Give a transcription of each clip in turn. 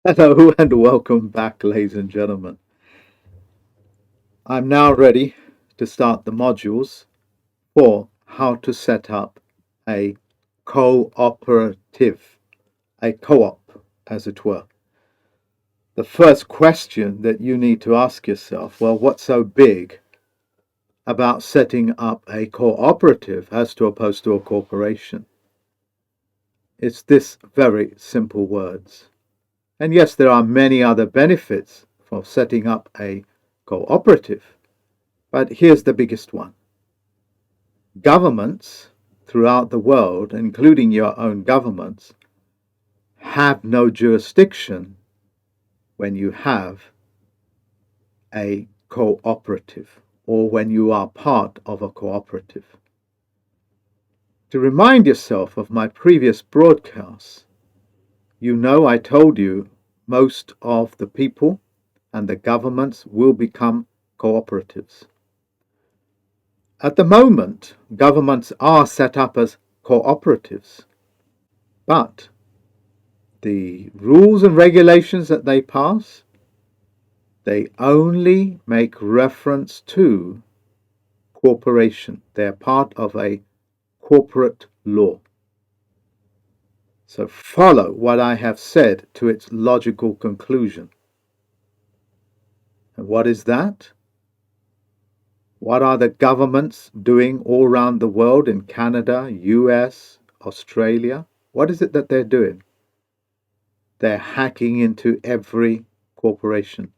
Hello and welcome back, ladies and gentlemen. I'm now ready to start the modules for how to set up a cooperative, a co-op, as it were. The first question that you need to ask yourself, well, what's so big about setting up a cooperative as to opposed to a corporation? It's this very simple words. And yes, there are many other benefits for setting up a cooperative. But here's the biggest one. Governments throughout the world, including your own governments, have no jurisdiction when you have a cooperative or when you are part of a cooperative. To remind yourself of my previous broadcasts, you know I told you most of the people and the governments will become cooperatives. At the moment, governments are set up as cooperatives, but the rules and regulations that they pass, they only make reference to corporation. They're part of a corporate law. So follow what I have said to its logical conclusion. And what is that? What are the governments doing all around the world in Canada, US, Australia? What is it that they're doing? They're hacking into every corporation.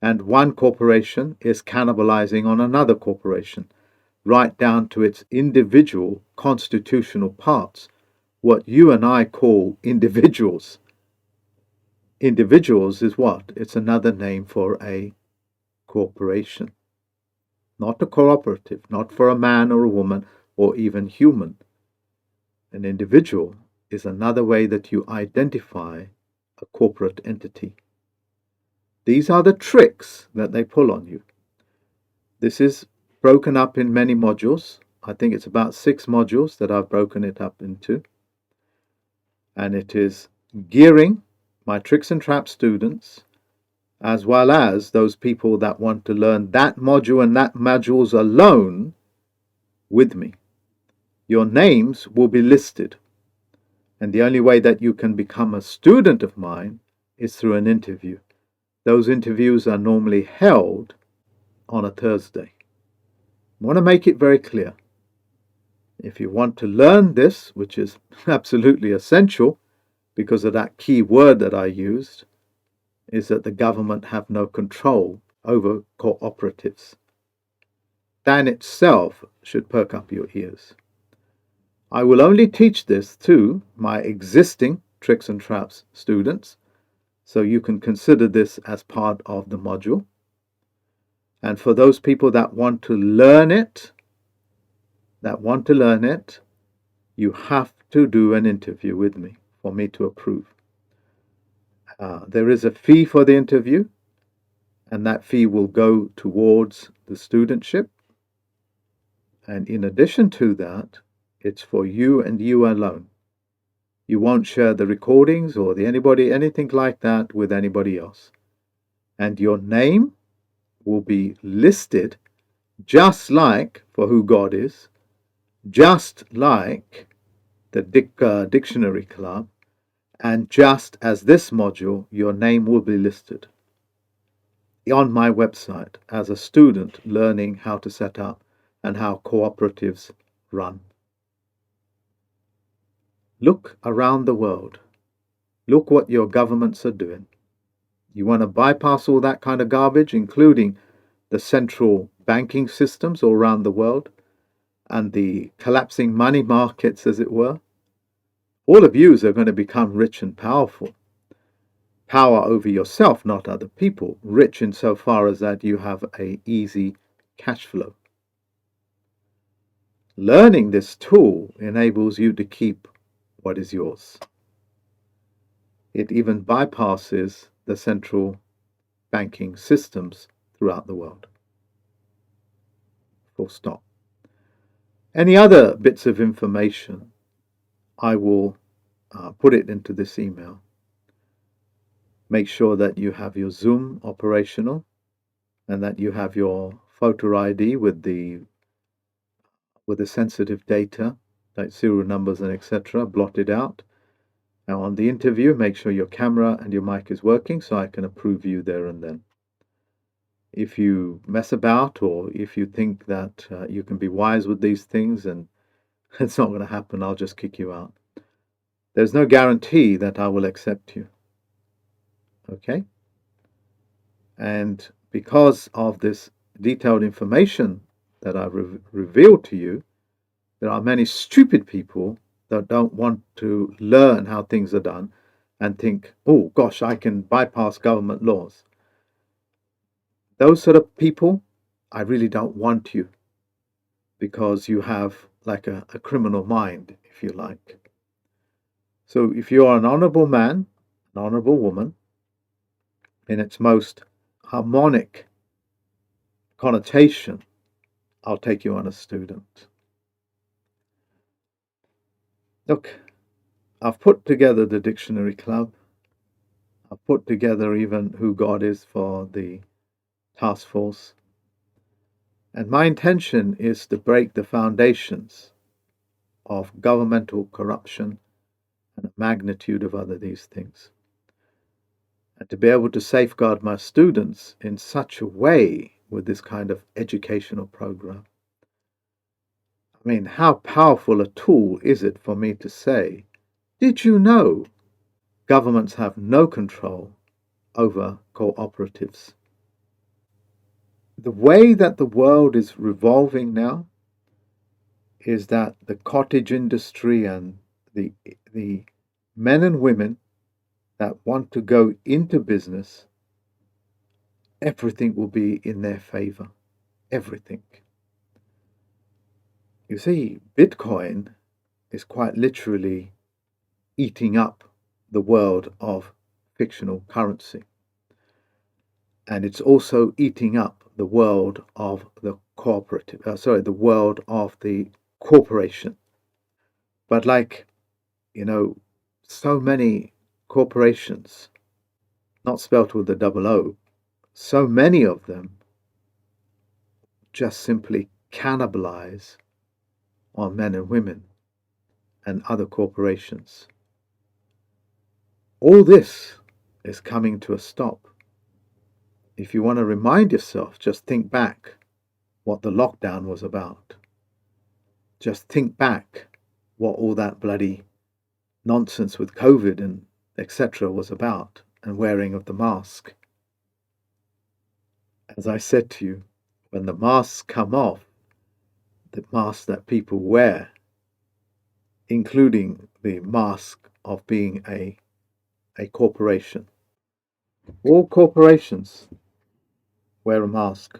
And one corporation is cannibalizing on another corporation, right down to its individual constitutional parts, what you and I call individuals. Individuals is what? It's another name for a corporation. Not a cooperative, not for a man or a woman or even human. An individual is another way that you identify a corporate entity. These are the tricks that they pull on you. This is broken up in many modules. I think it's about 6 modules that I've broken it up into. And it is gearing my tricks and traps students, as well as those people that want to learn that module and that modules alone with me. Your names will be listed. And the only way that you can become a student of mine is through an interview. Those interviews are normally held on a Thursday. I want to make it very clear. If you want to learn this, which is absolutely essential because of that key word that I used, is that the government have no control over cooperatives. That in itself should perk up your ears. I will only teach this to my existing Tricks and Traps students, so you can consider this as part of the module. And for those people that want to learn it, you have to do an interview with me for me to approve. There is a fee for the interview, and that fee will go towards the studentship. And in addition to that, it's for you and you alone. You won't share the recordings or anything like that with anybody else. And your name will be listed just like for who God is, just like the Dictionary Club, and just as this module, your name will be listed on my website as a student learning how to set up and how cooperatives run. Look around the world. Look what your governments are doing. You want to bypass all that kind of garbage, including the central banking systems all around the world and the collapsing money markets, as it were. All of you are going to become rich and powerful. Power over yourself, not other people. Rich insofar as that you have an easy cash flow. Learning this tool enables you to keep what is yours. It even bypasses the central banking systems throughout the world. Full stop. Any other bits of information, I will put it into this email. Make sure that you have your Zoom operational and that you have your photo ID with the sensitive data, like serial numbers and etc., blotted out. Now on the interview, make sure your camera and your mic is working so I can approve you there and then. If you mess about or if you think that you can be wise with these things and it's not going to happen, I'll just kick you out. There's no guarantee that I will accept you. Okay? And because of this detailed information that I've revealed to you, there are many stupid people that don't want to learn how things are done and think, oh gosh, I can bypass government laws. Those sort of people, I really don't want you, because you have like a criminal mind, if you like. So if you are an honorable man, an honorable woman, in its most harmonic connotation, I'll take you on as student. Look, I've put together the dictionary club. I've put together even who God is for the task force. And my intention is to break the foundations of governmental corruption and a magnitude of other these things. And to be able to safeguard my students in such a way with this kind of educational program. I mean, how powerful a tool is it for me to say, did you know governments have no control over cooperatives? The way that the world is revolving now is that the cottage industry and the men and women that want to go into business, everything will be in their favor. Everything. You see, Bitcoin is quite literally eating up the world of fictional currency. And it's also eating up the world of the the world of the corporation. But like, so many corporations, not spelt with the double O, so many of them just simply cannibalize on men and women and other corporations. All this is coming to a stop. If you want to remind yourself, just think back what the lockdown was about. Just think back what all that bloody nonsense with COVID and etc. was about, and wearing of the mask. As I said to you, when the masks come off, the mask that people wear, including the mask of being a corporation. All corporations wear a mask.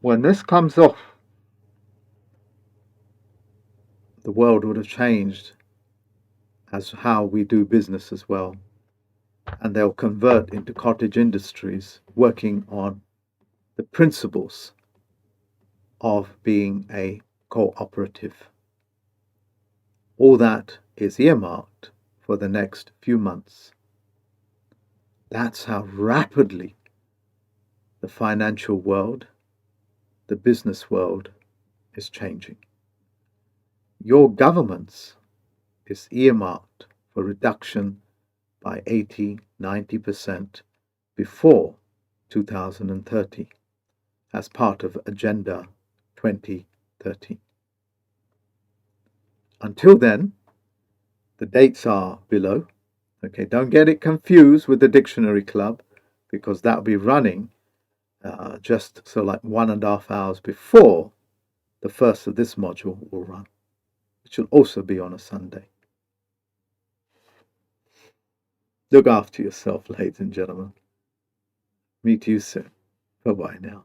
When this comes off, the world would have changed as how we do business as well. And they'll convert into cottage industries working on the principles of being a cooperative. All that is earmarked for the next few months. That's how rapidly the financial world, the business world is changing. Your governments is earmarked for reduction by 80-90% before 2030 as part of Agenda 2030. Until then, the dates are below. Okay, don't get it confused with the Dictionary Club, because that'll be running just so like 1.5 hours before the first of this module will run, which will also be on a Sunday. Look after yourself, ladies and gentlemen. Meet you soon. Bye-bye now.